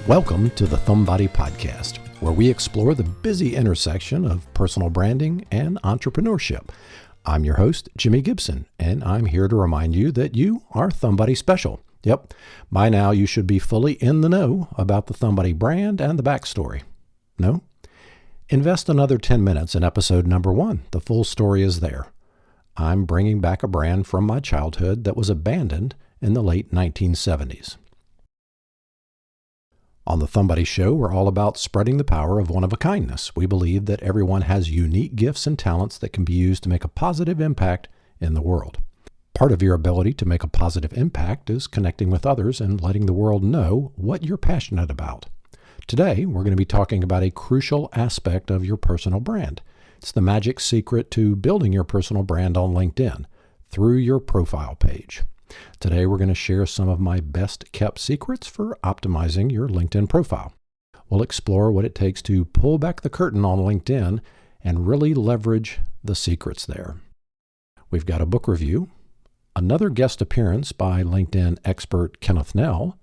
Welcome to the Thumbody podcast, where we explore the busy intersection of personal branding and entrepreneurship. I'm your host, Jimmy Gibson, and I'm here to remind you that you are Thumbody special. Yep, by now you should be fully in the know about the Thumbody brand and the backstory. No? Invest another 10 minutes in episode number 1. The full story is there. I'm bringing back a brand from my childhood that was abandoned in the late 1970s. On the Thumbody Show, we're all about spreading the power of one-of-a-kindness. We believe that everyone has unique gifts and talents that can be used to make a positive impact in the world. Part of your ability to make a positive impact is connecting with others and letting the world know what you're passionate about. Today, we're going to be talking about a crucial aspect of your personal brand. It's the magic secret to building your personal brand on LinkedIn through your profile page. Today, we're going to share some of my best kept secrets for optimizing your LinkedIn profile. We'll explore what it takes to pull back the curtain on LinkedIn and really leverage the secrets there. We've got a book review, another guest appearance by LinkedIn expert Kenneth Nell,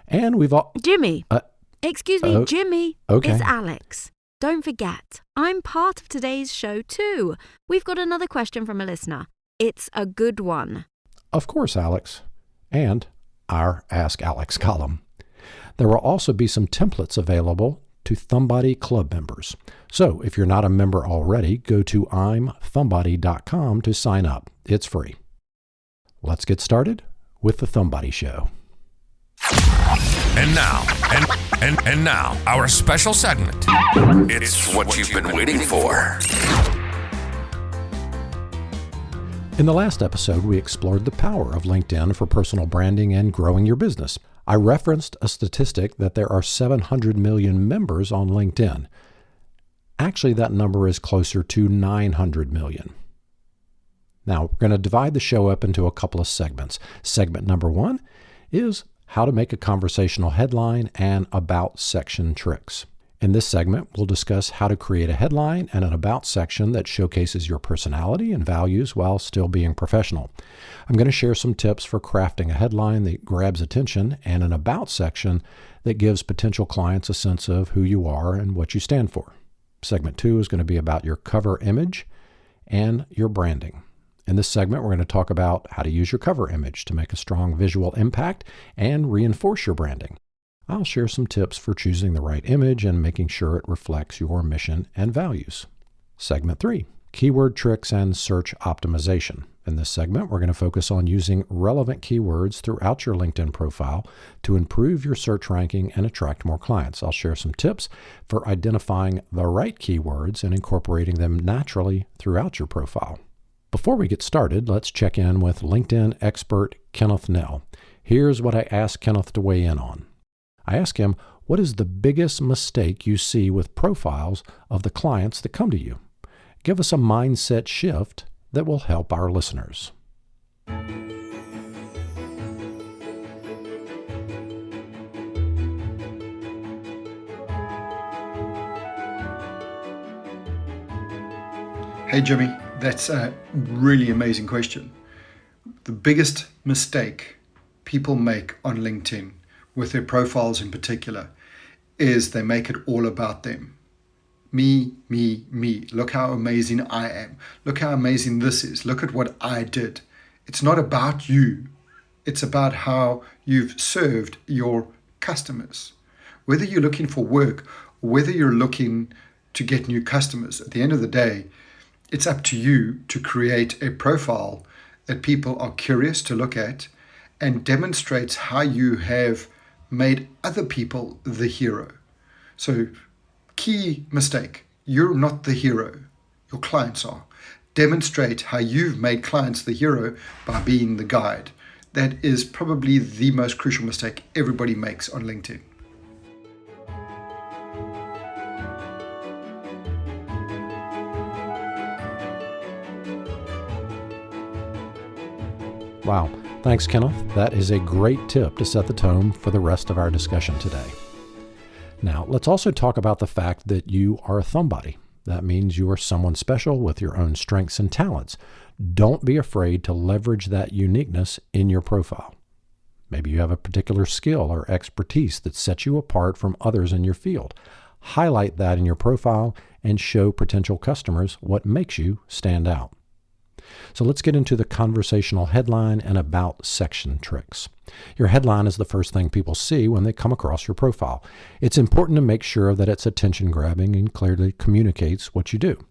and we've all... Jimmy. Excuse me, Jimmy. Okay. It's Alex. Don't forget, I'm part of today's show too. We've got another question from a listener. It's a good one. Of course, Alex, and our Ask Alex column. There will also be some templates available to Thumbody Club members. So if you're not a member already, go to imthumbody.com to sign up. It's free. Let's get started with the Thumbody Show. And now, our special segment. It's what you've been waiting for. In the last episode, we explored the power of LinkedIn for personal branding and growing your business. I referenced a statistic that there are 700 million members on LinkedIn. Actually, that number is closer to 900 million. Now, we're going to divide the show up into a couple of segments. Segment number 1 is how to make a conversational headline and about section tricks. In this segment, we'll discuss how to create a headline and an about section that showcases your personality and values while still being professional. I'm going to share some tips for crafting a headline that grabs attention and an about section that gives potential clients a sense of who you are and what you stand for. Segment 2 is going to be about your cover image and your branding. In this segment, we're going to talk about how to use your cover image to make a strong visual impact and reinforce your branding. I'll share some tips for choosing the right image and making sure it reflects your mission and values. Segment 3, keyword tricks and search optimization. In this segment, we're going to focus on using relevant keywords throughout your LinkedIn profile to improve your search ranking and attract more clients. I'll share some tips for identifying the right keywords and incorporating them naturally throughout your profile. Before we get started, let's check in with LinkedIn expert Kenneth Nell. Here's what I asked Kenneth to weigh in on. I asked him, what is the biggest mistake you see with profiles of the clients that come to you? Give us a mindset shift that will help our listeners. Hey Jimmy, that's a really amazing question. The biggest mistake people make on LinkedIn, with their profiles in particular, is they make it all about them. Me, me, me. Look how amazing I am. Look how amazing this is. Look at what I did. It's not about you. It's about how you've served your customers. Whether you're looking for work or whether you're looking to get new customers, at the end of the day, it's up to you to create a profile that people are curious to look at and demonstrates how you have made other people the hero. So, key mistake, you're not the hero, your clients are. Demonstrate how you've made clients the hero by being the guide. That is probably the most crucial mistake everybody makes on LinkedIn. Wow. Thanks, Kenneth. That is a great tip to set the tone for the rest of our discussion today. Now, let's also talk about the fact that you are a Thumbody. That means you are someone special with your own strengths and talents. Don't be afraid to leverage that uniqueness in your profile. Maybe you have a particular skill or expertise that sets you apart from others in your field. Highlight that in your profile and show potential customers what makes you stand out. So let's get into the conversational headline and about section tricks. Your headline is the first thing people see when they come across your profile. It's important to make sure that it's attention-grabbing and clearly communicates what you do.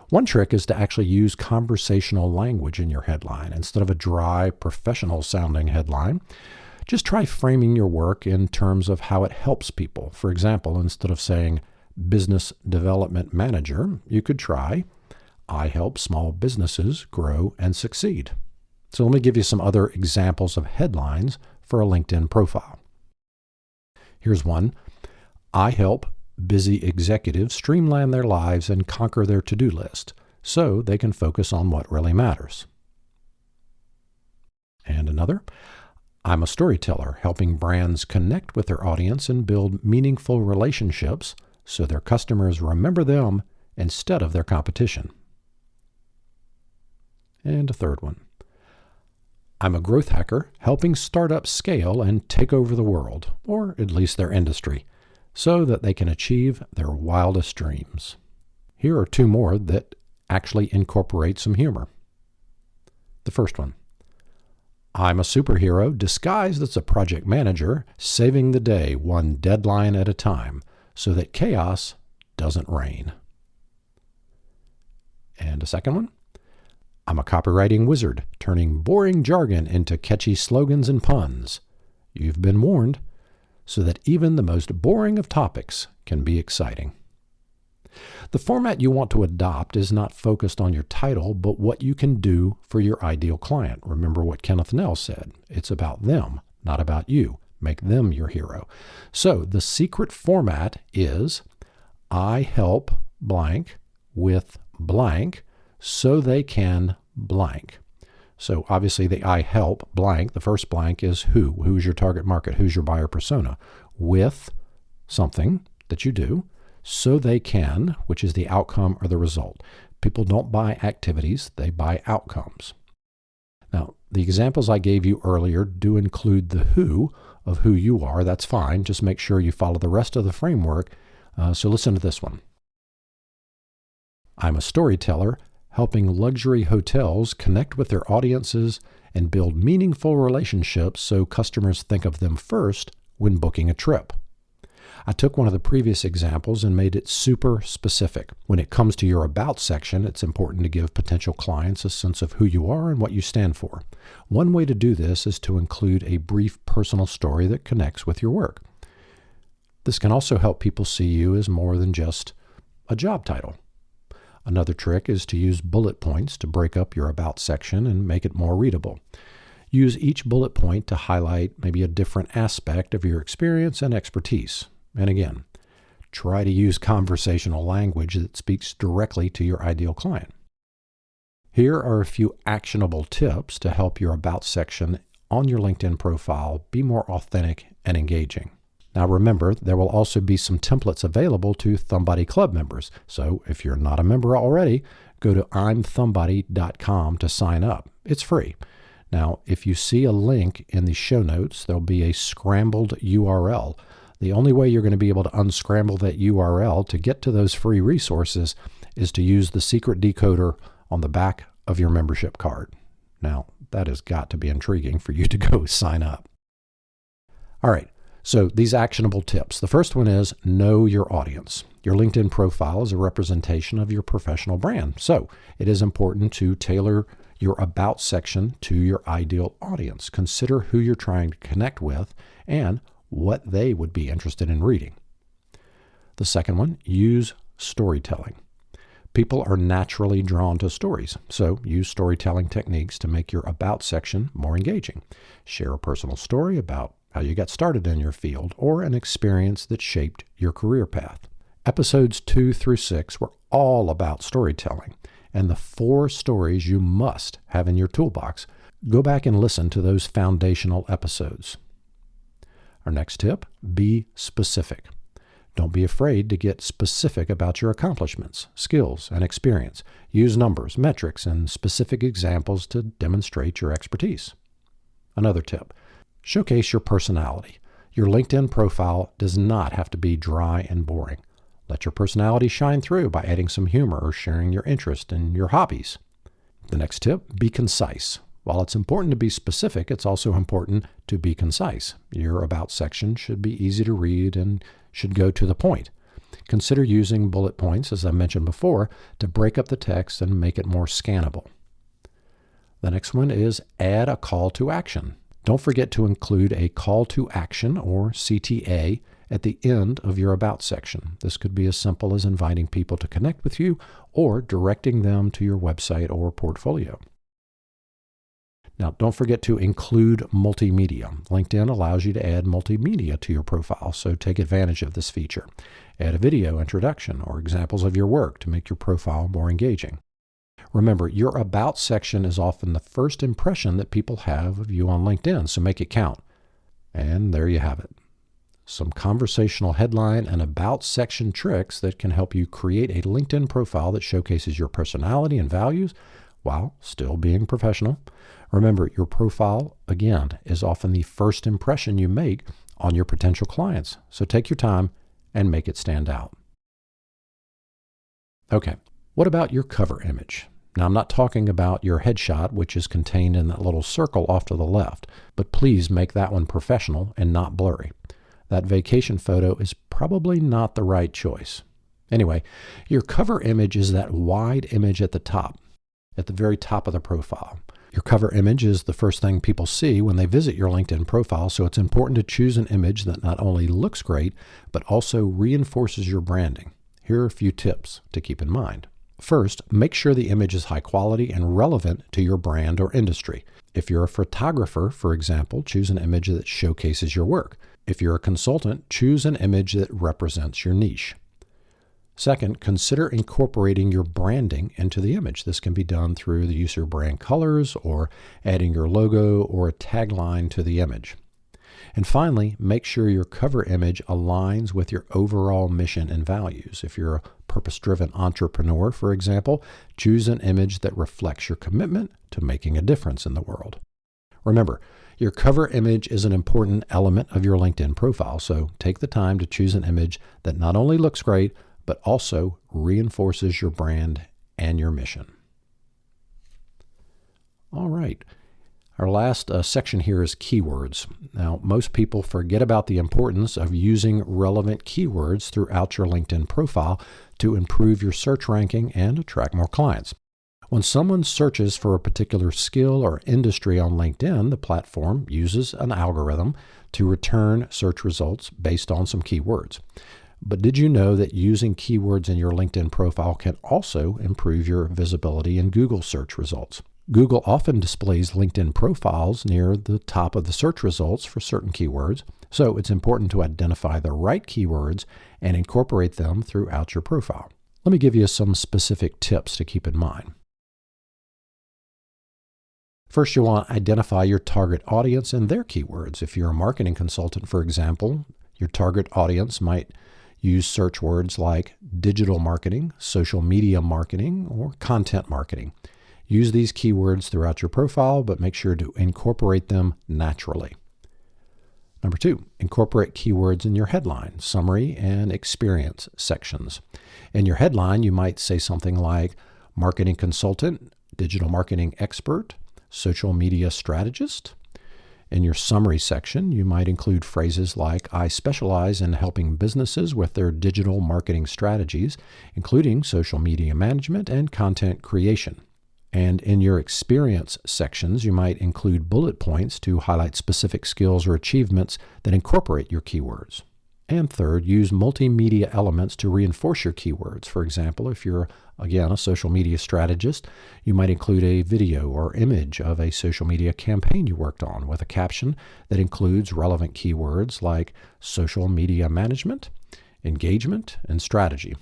One trick is to actually use conversational language in your headline. Instead of a dry, professional-sounding headline, just try framing your work in terms of how it helps people. For example, instead of saying business development manager, you could try, I help small businesses grow and succeed. So let me give you some other examples of headlines for a LinkedIn profile. Here's one. I help busy executives streamline their lives and conquer their to-do list so they can focus on what really matters. And another. I'm a storyteller helping brands connect with their audience and build meaningful relationships so their customers remember them instead of their competition. And a third one. I'm a growth hacker helping startups scale and take over the world, or at least their industry, so that they can achieve their wildest dreams. Here are two more that actually incorporate some humor. The first one. I'm a superhero disguised as a project manager, saving the day one deadline at a time so that chaos doesn't reign. And a second one. I'm a copywriting wizard, turning boring jargon into catchy slogans and puns. You've been warned, so that even the most boring of topics can be exciting. The format you want to adopt is not focused on your title, but what you can do for your ideal client. Remember what Kenneth Nell said. It's about them, not about you. Make them your hero. So the secret format is I help blank with blank so they can blank. So obviously the I help blank, the first blank is who. Who's your target market? Who's your buyer persona? With something that you do so they can, which is the outcome or the result. People don't buy activities, they buy outcomes. Now, the examples I gave you earlier do include the who of who you are. That's fine. Just make sure you follow the rest of the framework. So listen to this one. I'm a storyteller helping luxury hotels connect with their audiences and build meaningful relationships so customers think of them first when booking a trip. I took one of the previous examples and made it super specific. When it comes to your About section, it's important to give potential clients a sense of who you are and what you stand for. One way to do this is to include a brief personal story that connects with your work. This can also help people see you as more than just a job title. Another trick is to use bullet points to break up your About section and make it more readable. Use each bullet point to highlight maybe a different aspect of your experience and expertise. And again, try to use conversational language that speaks directly to your ideal client. Here are a few actionable tips to help your About section on your LinkedIn profile be more authentic and engaging. Now remember, there will also be some templates available to Thumbody Club members. So if you're not a member already, go to imthumbody.com to sign up. It's free. Now, if you see a link in the show notes, there'll be a scrambled URL. The only way you're going to be able to unscramble that URL to get to those free resources is to use the secret decoder on the back of your membership card. Now, that has got to be intriguing for you to go sign up. All right, so these actionable tips. The first one is know your audience. Your LinkedIn profile is a representation of your professional brand. So it is important to tailor your About section to your ideal audience. Consider who you're trying to connect with and what they would be interested in reading. The second one, use storytelling. People are naturally drawn to stories, so use storytelling techniques to make your About section more engaging. Share a personal story about how you got started in your field or an experience that shaped your career path. Episodes 2 through 6 were all about storytelling and the 4 stories you must have in your toolbox. Go back and listen to those foundational episodes. Our next tip, be specific. Don't be afraid to get specific about your accomplishments, skills, and experience. Use numbers, metrics, and specific examples to demonstrate your expertise. Another tip, Showcase your personality. Your LinkedIn profile does not have to be dry and boring. Let your personality shine through by adding some humor or sharing your interest and your hobbies. The next tip, be concise. While it's important to be specific, it's also important to be concise. Your About section should be easy to read and should go to the point. Consider using bullet points, as I mentioned before, to break up the text and make it more scannable. The next one is add a call to action. Don't forget to include a call to action, or CTA, at the end of your About section. This could be as simple as inviting people to connect with you or directing them to your website or portfolio. Now, don't forget to include multimedia. LinkedIn allows you to add multimedia to your profile, so take advantage of this feature. Add a video introduction or examples of your work to make your profile more engaging. Remember, your About section is often the first impression that people have of you on LinkedIn, so make it count. And there you have it. Some conversational headline and About section tricks that can help you create a LinkedIn profile that showcases your personality and values while still being professional. Remember, your profile, again, is often the first impression you make on your potential clients, so take your time and make it stand out. Okay, what about your cover image? Now, I'm not talking about your headshot, which is contained in that little circle off to the left, but please make that one professional and not blurry. That vacation photo is probably not the right choice. Anyway, your cover image is that wide image at the top, at the very top of the profile. Your cover image is the first thing people see when they visit your LinkedIn profile, so it's important to choose an image that not only looks great, but also reinforces your branding. Here are a few tips to keep in mind. First, make sure the image is high quality and relevant to your brand or industry. If you're a photographer, for example, choose an image that showcases your work. If you're a consultant, choose an image that represents your niche. Second, consider incorporating your branding into the image. This can be done through the use of brand colors or adding your logo or a tagline to the image. And finally, make sure your cover image aligns with your overall mission and values. If you're a purpose-driven entrepreneur, for example, choose an image that reflects your commitment to making a difference in the world. Remember, your cover image is an important element of your LinkedIn profile, so take the time to choose an image that not only looks great, but also reinforces your brand and your mission. All right. Our last section here is keywords. Now, most people forget about the importance of using relevant keywords throughout your LinkedIn profile to improve your search ranking and attract more clients. When someone searches for a particular skill or industry on LinkedIn, the platform uses an algorithm to return search results based on some keywords. But did you know that using keywords in your LinkedIn profile can also improve your visibility in Google search results? Google often displays LinkedIn profiles near the top of the search results for certain keywords, so it's important to identify the right keywords and incorporate them throughout your profile. Let me give you some specific tips to keep in mind. First, you'll want to identify your target audience and their keywords. If you're a marketing consultant, for example, your target audience might use search words like digital marketing, social media marketing, or content marketing. Use these keywords throughout your profile, but make sure to incorporate them naturally. Number 2, incorporate keywords in your headline, summary, and experience sections. In your headline, you might say something like marketing consultant, digital marketing expert, social media strategist. In your summary section, you might include phrases like, I specialize in helping businesses with their digital marketing strategies, including social media management and content creation. And in your experience sections, you might include bullet points to highlight specific skills or achievements that incorporate your keywords. And third, use multimedia elements to reinforce your keywords. For example, if you're, again, a social media strategist, you might include a video or image of a social media campaign you worked on with a caption that includes relevant keywords like social media management, engagement, and strategy.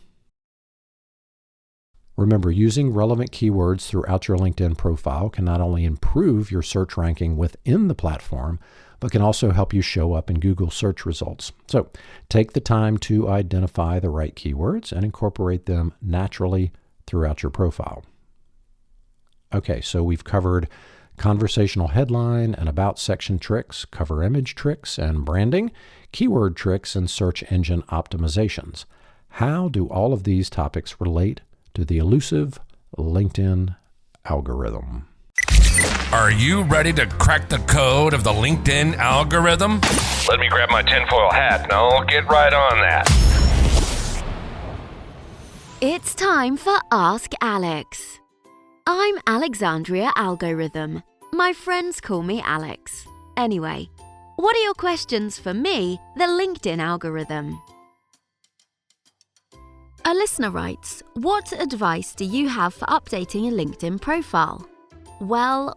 Remember, using relevant keywords throughout your LinkedIn profile can not only improve your search ranking within the platform, but can also help you show up in Google search results. So take the time to identify the right keywords and incorporate them naturally throughout your profile. Okay, so we've covered conversational headline and about section tricks, cover image tricks and branding, keyword tricks, and search engine optimizations. How do all of these topics relate to the elusive LinkedIn algorithm? Are you ready to crack the code of the LinkedIn algorithm? Let me grab my tinfoil hat and I'll get right on that. It's time for Ask Alex. I'm Alexandria Algorithm. My friends call me Alex. Anyway, what are your questions for me, the LinkedIn algorithm? A listener writes, what advice do you have for updating a LinkedIn profile? Well,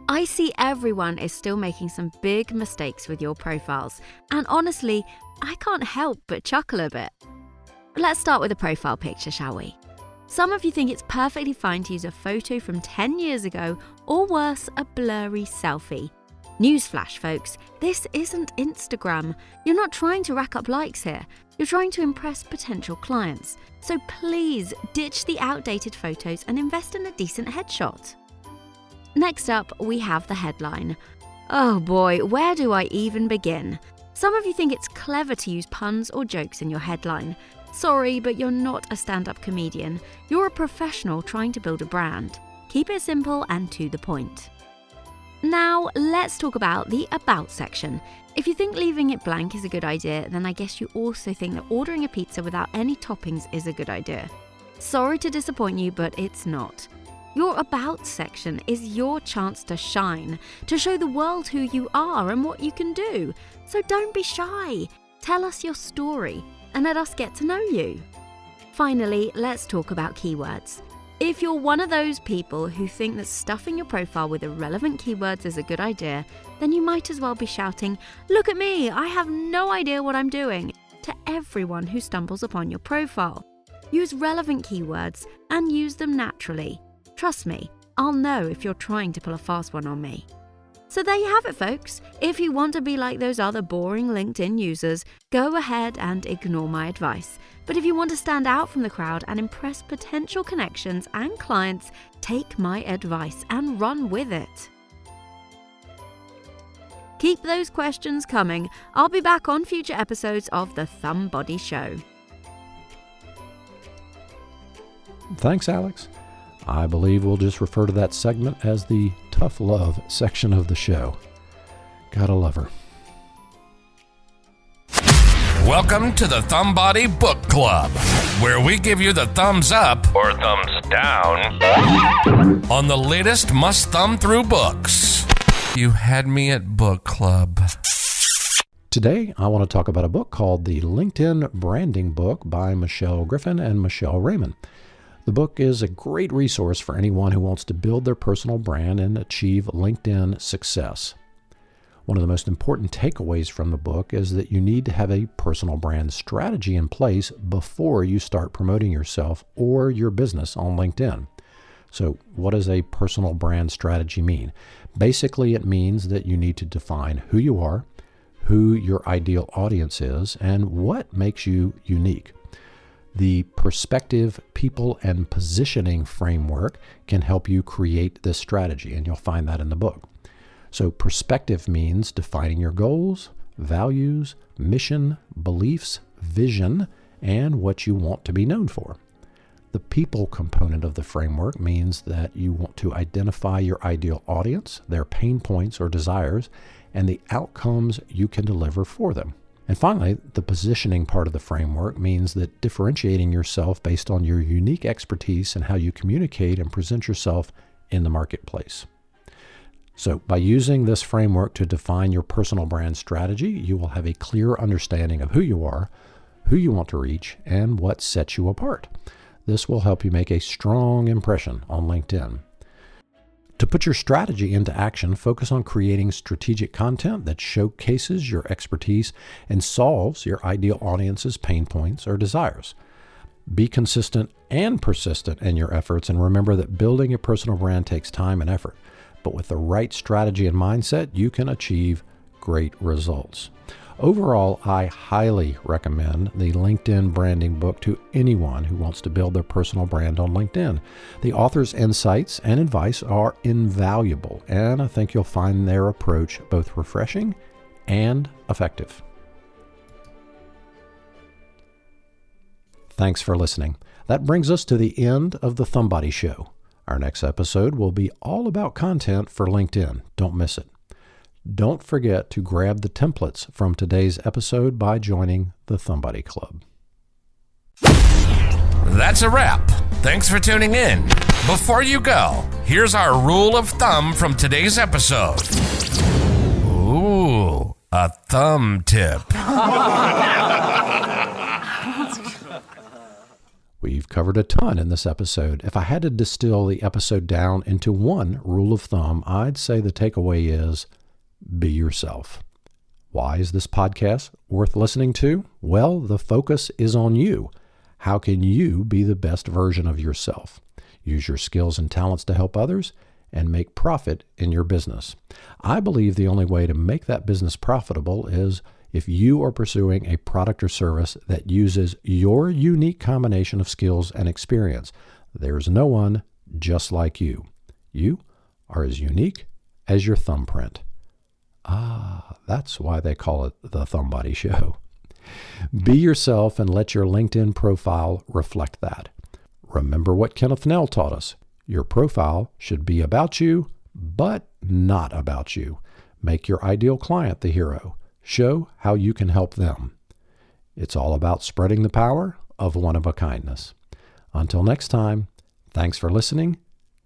I see everyone is still making some big mistakes with your profiles, and honestly, I can't help but chuckle a bit. Let's start with a profile picture, shall we? Some of you think it's perfectly fine to use a photo from 10 years ago, or worse, a blurry selfie. Newsflash, folks, this isn't Instagram. You're not trying to rack up likes here. You're trying to impress potential clients. So please ditch the outdated photos and invest in a decent headshot. Next up, we have the headline. Oh boy, where do I even begin? Some of you think it's clever to use puns or jokes in your headline. Sorry, but you're not a stand-up comedian. You're a professional trying to build a brand. Keep it simple and to the point. Now, let's talk about the About section. If you think leaving it blank is a good idea, then I guess you also think that ordering a pizza without any toppings is a good idea. Sorry to disappoint you, but it's not. Your About section is your chance to shine, to show the world who you are and what you can do. So don't be shy. Tell us your story and let us get to know you. Finally, let's talk about keywords. If you're one of those people who think that stuffing your profile with irrelevant keywords is a good idea, then you might as well be shouting, "Look at me, I have no idea what I'm doing," to everyone who stumbles upon your profile. Use relevant keywords and use them naturally. Trust me, I'll know if you're trying to pull a fast one on me. So there you have it, folks. If you want to be like those other boring LinkedIn users, go ahead and ignore my advice. But if you want to stand out from the crowd and impress potential connections and clients, take my advice and run with it. Keep those questions coming. I'll be back on future episodes of the Thumbody Show. Thanks, Alex. I believe we'll just refer to that segment as the tough love section of the show. Gotta love her. Welcome to the Thumbody Book Club, where we give you the thumbs up or thumbs down on the latest must-thumb through books. You had me at book club. Today, I want to talk about a book called The LinkedIn Branding Book by Michelle Griffin and Michelle Raymond. The book is a great resource for anyone who wants to build their personal brand and achieve LinkedIn success. One of the most important takeaways from the book is that you need to have a personal brand strategy in place before you start promoting yourself or your business on LinkedIn. So what does a personal brand strategy mean? Basically, it means that you need to define who you are, who your ideal audience is, and what makes you unique. The perspective, people, and positioning framework can help you create this strategy, and you'll find that in the book. So perspective means defining your goals, values, mission, beliefs, vision, and what you want to be known for. The people component of the framework means that you want to identify your ideal audience, their pain points or desires, and the outcomes you can deliver for them. And finally, the positioning part of the framework means that differentiating yourself based on your unique expertise and how you communicate and present yourself in the marketplace. So by using this framework to define your personal brand strategy, you will have a clear understanding of who you are, who you want to reach, and what sets you apart. This will help you make a strong impression on LinkedIn. To put your strategy into action, focus on creating strategic content that showcases your expertise and solves your ideal audience's pain points or desires. Be consistent and persistent in your efforts, and remember that building a personal brand takes time and effort. But with the right strategy and mindset, you can achieve great results. Overall, I highly recommend the LinkedIn branding book to anyone who wants to build their personal brand on LinkedIn. The author's insights and advice are invaluable, and I think you'll find their approach both refreshing and effective. Thanks for listening. That brings us to the end of the Thumbody Show. Our next episode will be all about content for LinkedIn. Don't miss it. Don't forget to grab the templates from today's episode by joining the Thumbody Club. That's a wrap. Thanks for tuning in. Before you go, here's our rule of thumb from today's episode. Ooh, a thumb tip. We've covered a ton in this episode. If I had to distill the episode down into one rule of thumb, I'd say the takeaway is be yourself. Why is this podcast worth listening to? Well, the focus is on you. How can you be the best version of yourself? Use your skills and talents to help others and make profit in your business. I believe the only way to make that business profitable is if you are pursuing a product or service that uses your unique combination of skills and experience. There's no one just like you. You are as unique as your thumbprint. That's why they call it the Thumbody Show. Be yourself and let your LinkedIn profile reflect that. Remember what Kenneth Nell taught us. Your profile should be about you, but not about you. Make your ideal client the hero. Show how you can help them. It's all about spreading the power of one-of-a-kindness. Until next time, thanks for listening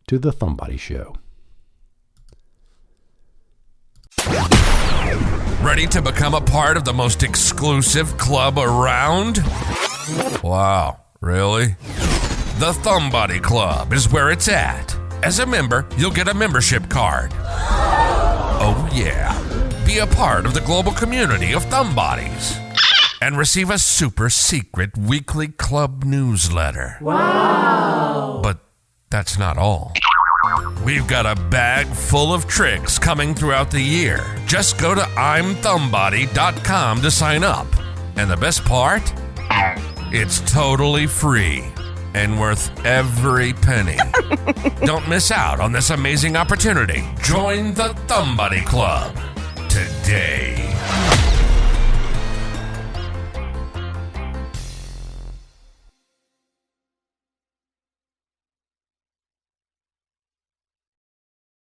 to The Thumbody Show. Ready to become a part of the most exclusive club around? Wow, really? The Thumbody Club is where it's at. As a member, you'll get a membership card. Oh yeah. Be a part of the global community of Thumbodies and receive a super secret weekly club newsletter. Wow! But that's not all. We've got a bag full of tricks coming throughout the year. Just go to I'mThumbody.com to sign up. And the best part? It's totally free and worth every penny. Don't miss out on this amazing opportunity. Join the Thumbody Club today.